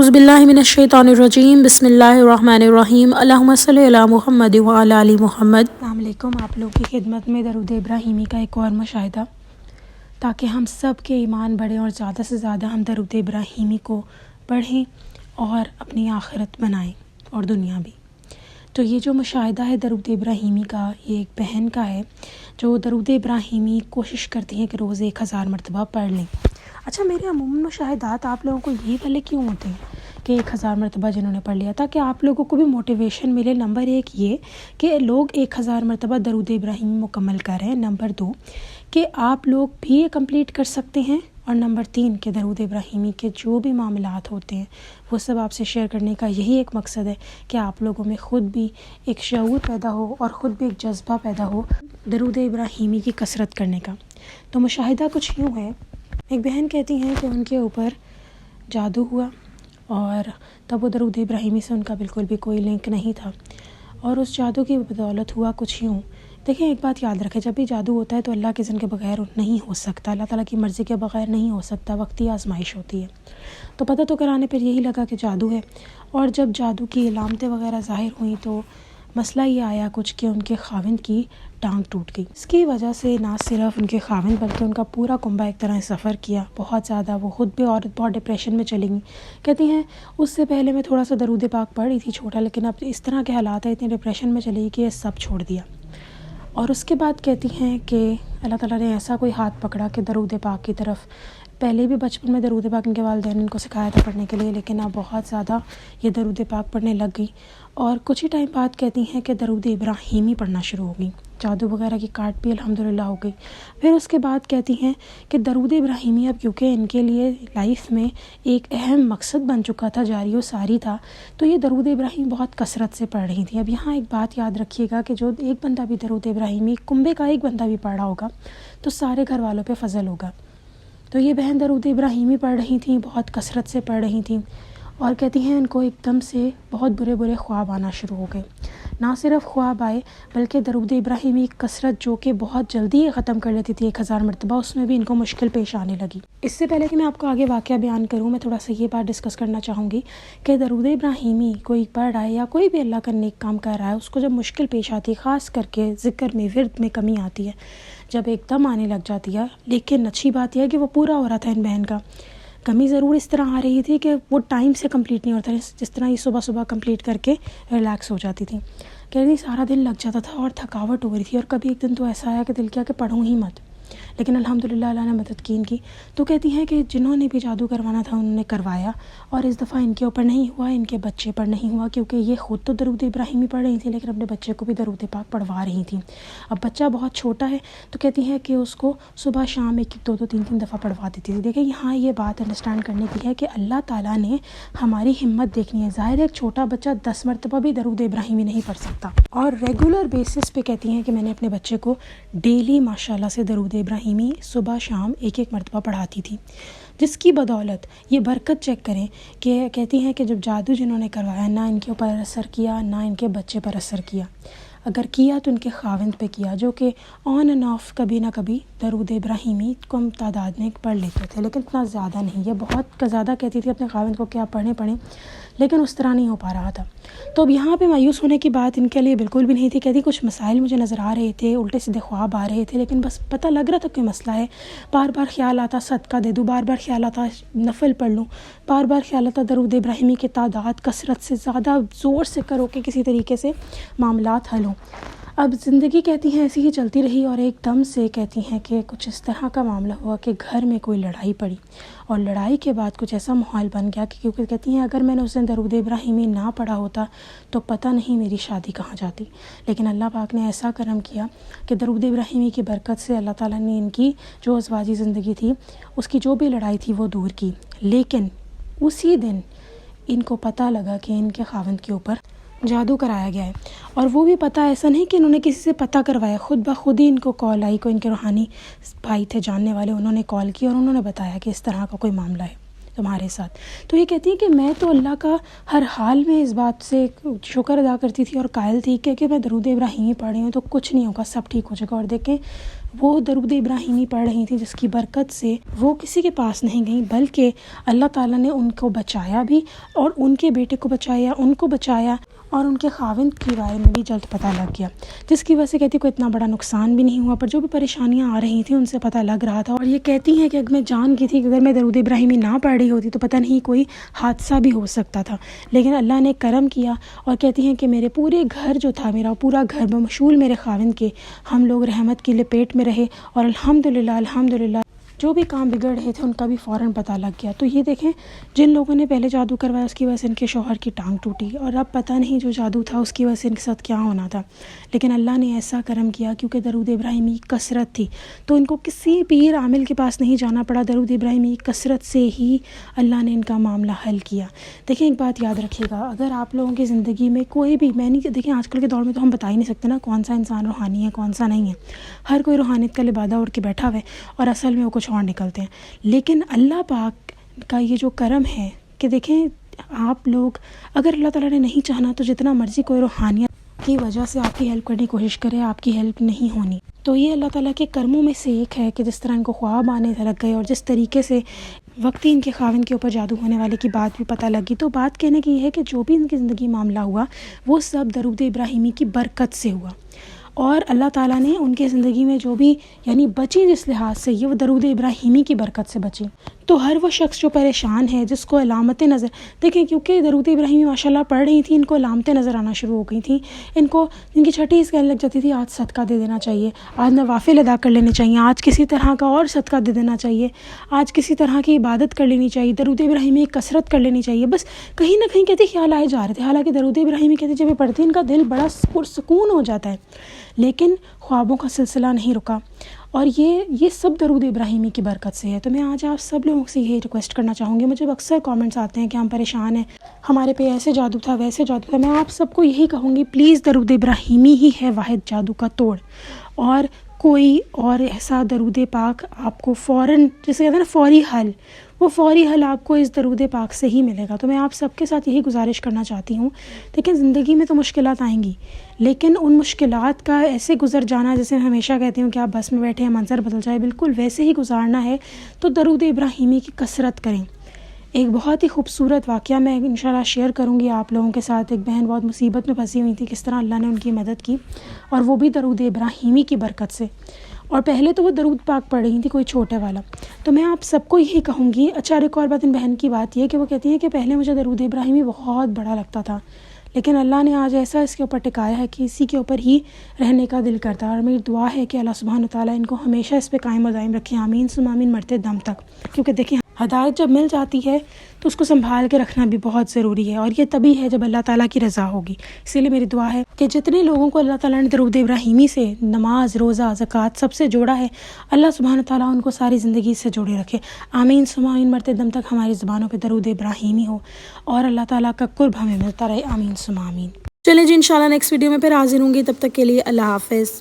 اعوذ باللہ من الشیطان الرجیم بسم اللہ الرحمن الرحیم اللہم صلی علی محمد وعلی آل محمد۔ السلام علیکم۔ آپ لوگ کی خدمت میں درود ابراہیمی کا ایک اور مشاہدہ، تاکہ ہم سب کے ایمان بڑھیں اور زیادہ سے زیادہ ہم درود ابراہیمی کو پڑھیں اور اپنی آخرت بنائیں اور دنیا بھی۔ تو یہ جو مشاہدہ ہے درود ابراہیمی کا، یہ ایک بہن کا ہے جو درود ابراہیمی کوشش کرتی ہیں کہ روز 1000 مرتبہ پڑھ لیں۔ اچھا، میرے عموماً مشاہدات آپ لوگوں کو یہ والے کیوں ہوتے ہیں کہ 1000 مرتبہ جنہوں نے پڑھ لیا، تاکہ آپ لوگوں کو بھی موٹیویشن ملے۔ نمبر 1 یہ کہ لوگ 1000 مرتبہ درود ابراہیمی مکمل کر رہے ہیں، نمبر 2 کہ آپ لوگ بھی یہ کمپلیٹ کر سکتے ہیں، اور نمبر 3 کہ درود ابراہیمی کے جو بھی معاملات ہوتے ہیں وہ سب آپ سے شیئر کرنے کا یہی ایک مقصد ہے کہ آپ لوگوں میں خود بھی ایک شعور پیدا ہو اور خود بھی ایک جذبہ پیدا ہو درود ابراہیمی کی کثرت کرنے کا۔ تو مشاہدہ کچھ یوں ہے۔ ایک بہن کہتی ہیں کہ ان کے اوپر جادو ہوا، اور تب وہ درود ابراہیمی سے ان کا بالکل بھی کوئی لنک نہیں تھا، اور اس جادو کی بدولت ہوا کچھ یوں۔ دیکھیں، ایک بات یاد رکھیں، جب بھی جادو ہوتا ہے تو اللہ کے اذن کے بغیر نہیں ہو سکتا، اللہ تعالیٰ کی مرضی کے بغیر نہیں ہو سکتا، وقتی آزمائش ہوتی ہے۔ تو پتہ تو کرانے پر یہی لگا کہ جادو ہے، اور جب جادو کی علامتیں وغیرہ ظاہر ہوئیں تو مسئلہ یہ آیا کچھ کہ ان کے خاوند کی ٹانگ ٹوٹ گئی۔ اس کی وجہ سے نہ صرف ان کے خاوند بلکہ ان کا پورا کنبہ ایک طرح سفر کیا بہت زیادہ۔ وہ خود بھی عورت بہت ڈپریشن میں چلی گئی۔ کہتی ہیں اس سے پہلے میں تھوڑا سا درود پاک پڑھ رہی تھی چھوٹا، لیکن اب اس طرح کے حالات ہیں، اتنے ڈپریشن میں چلی گئی کہ یہ سب چھوڑ دیا۔ اور اس کے بعد کہتی ہیں کہ اللہ تعالیٰ نے ایسا کوئی ہاتھ پکڑا کہ درود پاک کی طرف، پہلے بھی بچپن میں درود پاک ان کے والدین نے ان کو سکھایا تھا پڑھنے کے لیے، لیکن اب بہت زیادہ یہ درود پاک پڑھنے لگ گئی، اور کچھ ہی ٹائم بعد کہتی ہیں کہ درود ابراہیمی پڑھنا شروع ہو گئی۔ جادو وغیرہ کی کاٹ بھی الحمدللہ ہو گئی۔ پھر اس کے بعد کہتی ہیں کہ درود ابراہیمی اب کیونکہ ان کے لیے لائف میں ایک اہم مقصد بن چکا تھا، جاری و ساری تھا، تو یہ درود ابراہیم بہت کثرت سے پڑھ رہی تھیں۔ اب یہاں ایک بات یاد رکھیے گا کہ جو ایک بندہ بھی درود ابراہیمی، کنبے کا ایک بندہ بھی پڑھ رہا ہوگا تو سارے گھر والوں پہ فضل ہوگا۔ تو یہ بہن درود ابراہیمی پڑھ رہی تھیں، بہت کثرت سے پڑھ رہی تھیں، اور کہتی ہیں ان کو ایک دم سے بہت برے برے خواب آنا شروع ہو گئے۔ نہ صرف خواب آئے بلکہ درود ابراہیمی کی کثرت جو کہ بہت جلدی یہ ختم کر لیتی تھی 1000 مرتبہ، اس میں بھی ان کو مشکل پیش آنے لگی۔ اس سے پہلے کہ میں آپ کو آگے واقعہ بیان کروں، میں تھوڑا سا یہ بات ڈسکس کرنا چاہوں گی کہ درود ابراہیمی کوئی پڑھ رہا ہے یا کوئی بھی اللہ کا نیک کام کر رہا ہے، اس کو جب مشکل پیش آتی ہے، خاص کر کے ذکر میں، ورد میں کمی آتی ہے، جب ایک دم آنے لگ جاتی ہے، لیکن اچھی بات یہ ہے کہ وہ پورا ہو رہا تھا ان بہن کا۔ کمی ضرور اس طرح آ رہی تھی کہ وہ ٹائم سے کمپلیٹ نہیں ہوتا، جس طرح یہ صبح صبح کمپلیٹ کر کے ریلیکس ہو جاتی تھی۔ کہہ رہی سارا دن لگ جاتا تھا اور تھکاوٹ ہو رہی تھی، اور کبھی ایک دن تو ایسا آیا کہ دل کیا کہ پڑھوں ہی مت، لیکن الحمدللہ اللہ نے مدد کی ان کی۔ تو کہتی ہیں کہ جنہوں نے بھی جادو کروانا تھا انہوں نے کروایا، اور اس دفعہ ان کے اوپر نہیں ہوا، ان کے بچے پر نہیں ہوا، کیونکہ یہ خود تو درود ابراہیمی پڑھ رہی تھیں لیکن اپنے بچے کو بھی درود پاک پڑھوا رہی تھیں۔ اب بچہ بہت چھوٹا ہے تو کہتی ہیں کہ اس کو صبح شام 1 2 3 دفعہ پڑھوا دیتی تھی۔ دیکھیں یہاں یہ بات انڈرسٹینڈ کرنے کی ہے کہ اللہ تعالیٰ نے ہماری ہمت دیکھنی ہے۔ ظاہر ہے ایک چھوٹا بچہ 10 مرتبہ بھی درود ابراہیمی نہیں پڑھ سکتا، اور ریگولر بیسس پہ کہتی ہیں کہ میں نے اپنے بچے کو ڈیلی ماشاءاللہ سے درود ابراہیمی صبح شام 1 مرتبہ پڑھاتی تھی، جس کی بدولت یہ برکت چیک کریں کہ کہتی ہیں کہ جب جادو جنہوں نے کروایا، نہ ان کے اوپر اثر کیا نہ ان کے بچے پر اثر کیا، اگر کیا تو ان کے خاوند پہ کیا، جو کہ آن اینڈ آف کبھی نہ کبھی درود ابراہیمی کم تعداد میں پڑھ لیتے تھے، لیکن اتنا زیادہ نہیں۔ یہ بہت زیادہ کہتی تھی اپنے خاوند کو کہ آپ پڑھیں، لیکن اس طرح نہیں ہو پا رہا تھا۔ تو اب یہاں پہ مایوس ہونے کی بات ان کے لیے بالکل بھی نہیں تھی۔ کہتی کچھ مسائل مجھے نظر آ رہے تھے، الٹے سیدھے خواب آ رہے تھے، لیکن بس پتہ لگ رہا تھا کہ مسئلہ ہے۔ بار بار خیال آتا صدقہ دے دوں، بار بار خیال آتا نفل پڑھ لوں، بار بار خیال آتا درود ابراہیمی کی تعداد کثرت سے زیادہ زور سے کرو کہ کسی طریقے سے معاملات حل ہوں۔ اب زندگی کہتی ہیں ایسی ہی چلتی رہی، اور ایک دم سے کہتی ہیں کہ کچھ اس طرح کا معاملہ ہوا کہ گھر میں کوئی لڑائی پڑی، اور لڑائی کے بعد کچھ ایسا ماحول بن گیا کہ کیونکہ کہتی ہیں اگر میں نے اس دن درود ابراہیمی نہ پڑھا ہوتا تو پتہ نہیں میری شادی کہاں جاتی، لیکن اللہ پاک نے ایسا کرم کیا کہ درود ابراہیمی کی برکت سے اللہ تعالیٰ نے ان کی جو ازواجی زندگی تھی اس کی جو بھی لڑائی تھی وہ دور کی۔ لیکن اسی دن ان کو پتہ لگا کہ ان کے خاوند کے اوپر جادو کرایا گیا ہے، اور وہ بھی پتہ ایسا نہیں کہ انہوں نے کسی سے پتہ کروایا، خود بخود ہی ان کو کال آئی، کو ان کے روحانی بھائی تھے جاننے والے، انہوں نے کال کی اور انہوں نے بتایا کہ اس طرح کا کوئی معاملہ ہے تمہارے ساتھ۔ تو یہ کہتی ہیں کہ میں تو اللہ کا ہر حال میں اس بات سے شکر ادا کرتی تھی اور قائل تھی کہ میں درود ابراہیمی پڑھ رہی ہوں تو کچھ نہیں ہوگا، سب ٹھیک ہو جائے گا، اور دیکھیں وہ درود ابراہیمی پڑھ رہی تھیں، جس کی برکت سے وہ کسی کے پاس نہیں گئیں، بلکہ اللہ تعالیٰ نے ان کو بچایا بھی، اور ان کے بیٹے کو بچایا، ان کو بچایا، اور ان کے خاوند کے بارے میں بھی جلد پتہ لگ گیا، جس کی وجہ سے کہتی کوئی اتنا بڑا نقصان بھی نہیں ہوا، پر جو بھی پریشانیاں آ رہی تھیں ان سے پتہ لگ رہا تھا۔ اور یہ کہتی ہیں کہ اگر میں جان کی تھی کہ اگر میں درود ابراہیمی نہ پڑھ رہی ہوتی تو پتہ نہیں کوئی حادثہ بھی ہو سکتا تھا، لیکن اللہ نے کرم کیا، اور کہتی ہیں کہ میرے پورے گھر جو تھا، میرا پورا گھر بمشمول میرے خاوند کے، ہم لوگ رحمت کی لپیٹ میں رہے، اور الحمدللہ جو بھی کام بگڑ رہے تھے ان کا بھی فوراً پتہ لگ گیا۔ تو یہ دیکھیں، جن لوگوں نے پہلے جادو کروایا اس کی وجہ سے ان کے شوہر کی ٹانگ ٹوٹی، اور اب پتہ نہیں جو جادو تھا اس کی وجہ سے ان کے ساتھ کیا ہونا تھا، لیکن اللہ نے ایسا کرم کیا کیونکہ درود ابراہیمی کی کثرت تھی، تو ان کو کسی پیر عامل کے پاس نہیں جانا پڑا، درود ابراہیمی کی کثرت سے ہی اللہ نے ان کا معاملہ حل کیا۔ دیکھیں ایک بات یاد رکھیے گا، اگر آپ لوگوں کی زندگی میں کوئی بھی، میں نہیں، دیکھیں آج کل کے دور میں تو ہم بتا ہی نہیں سکتے نا کون سا انسان روحانی ہے کون سا نہیں ہے، ہر کوئی روحانیت کا لبادہ اوڑھ کے بیٹھا ہوا ہے اور اصل میں وہ کچھ اور نکلتے ہیں، لیکن اللہ پاک کا یہ جو کرم ہے کہ دیکھیں آپ لوگ، اگر اللہ تعالیٰ نے نہیں چاہنا تو جتنا مرضی کوئی روحانیت کی وجہ سے آپ کی ہیلپ کرنے کی کوشش کرے، آپ کی ہیلپ نہیں ہونی۔ تو یہ اللہ تعالیٰ کے کرموں میں سے ایک ہے کہ جس طرح ان کو خواب آنے لگ گئے، اور جس طریقے سے وقتی ان کے خاوند کے اوپر جادو ہونے والے کی بات بھی پتہ لگی، تو بات کہنے کی یہ ہے کہ جو بھی ان کی زندگی معاملہ ہوا وہ سب درود ابراہیمی کی برکت سے ہوا، اور اللہ تعالیٰ نے ان کے زندگی میں جو بھی یعنی بچی جس لحاظ سے، یہ وہ درود ابراہیمی کی برکت سے بچی۔ تو ہر وہ شخص جو پریشان ہے، جس کو علامتیں نظر، دیکھیں کیونکہ درود ابراہیمی ماشاءاللہ پڑھ رہی تھیں، ان کو علامتیں نظر آنا شروع ہو گئی تھیں، ان کی چھٹی اس کہنے لگ جاتی تھی آج صدقہ دے دینا چاہیے، آج نوافل ادا کر لینے چاہیے، آج کسی طرح کا اور صدقہ دے دینا چاہیے، آج کسی طرح کی عبادت کر لینی چاہیے، درود ابراہیمی کی کثرت کر لینی چاہیے، بس کہیں نہ کہیں کہتی خیال آئے جا رہے تھے، حالانکہ درود ابراہیمی کہتی جب یہ پڑھتی ان کا دل بڑا پرسکون ہو جاتا ہے، لیکن خوابوں کا سلسلہ نہیں رکا، اور یہ سب درود ابراہیمی کی برکت سے ہے۔ تو میں آج آپ سب لوگوں سے یہی ریکویسٹ کرنا چاہوں گی، مجھے اکثر کامنٹس آتے ہیں کہ ہم پریشان ہیں، ہمارے پہ ایسے جادو تھا ویسے جادو تھا، میں آپ سب کو یہی کہوں گی پلیز درود ابراہیمی ہی ہے واحد جادو کا توڑ، اور کوئی اور ایسا درود پاک آپ کو فوراً، جسے کہتے ہیں نا فوری حل، وہ فوری حل آپ کو اس درود پاک سے ہی ملے گا۔ تو میں آپ سب کے ساتھ یہی گزارش کرنا چاہتی ہوں، لیکن زندگی میں تو مشکلات آئیں گی، لیکن ان مشکلات کا ایسے گزر جانا، جیسے میں ہمیشہ کہتی ہوں کہ آپ بس میں بیٹھے ہیں منظر بدل جائے، بالکل ویسے ہی گزارنا ہے، تو درود ابراہیمی کی کثرت کریں۔ ایک بہت ہی خوبصورت واقعہ میں انشاءاللہ شیئر کروں گی آپ لوگوں کے ساتھ، ایک بہن بہت مصیبت میں پھنسی ہوئی تھی، کس طرح اللہ نے ان کی مدد کی، اور وہ بھی درود ابراہیمی کی برکت سے، اور پہلے تو وہ درود پاک پڑھ رہی تھی کوئی چھوٹے والا۔ تو میں آپ سب کو یہی کہوں گی، اچھا ایک اور بات ان بہن کی بات یہ کہ وہ کہتی ہیں کہ پہلے مجھے درود ابراہیمی بہت بڑا لگتا تھا، لیکن اللہ نے آج ایسا اس کے اوپر ٹکایا ہے کہ اسی کے اوپر ہی رہنے کا دل کرتا ہے، اور میری دعا ہے کہ اللہ سبحانہ وتعالیٰ ان کو ہمیشہ اس پہ قائم و دائم رکھے، آمین ثم آمین، مرتے دم تک، کیونکہ دیکھیں ہدایت جب مل جاتی ہے تو اس کو سنبھال کے رکھنا بھی بہت ضروری ہے، اور یہ تبھی ہے جب اللہ تعالیٰ کی رضا ہوگی۔ اسی لیے میری دعا ہے کہ جتنے لوگوں کو اللہ تعالیٰ نے درود ابراہیمی سے نماز، روزہ، زکوٰۃ سب سے جوڑا ہے، اللہ سبحانہ تعالیٰ ان کو ساری زندگی سے جوڑے رکھے، آمین ثم آمین، مرتے دم تک ہماری زبانوں پہ درود ابراہیمی ہو، اور اللہ تعالیٰ کا قرب ہمیں ملتا رہے، آمین ثم آمین۔ چلیں جی، انشاءاللہ نیکسٹ ویڈیو میں پھر حاضر ہوں گی، تب تک کے لیے اللہ حافظ۔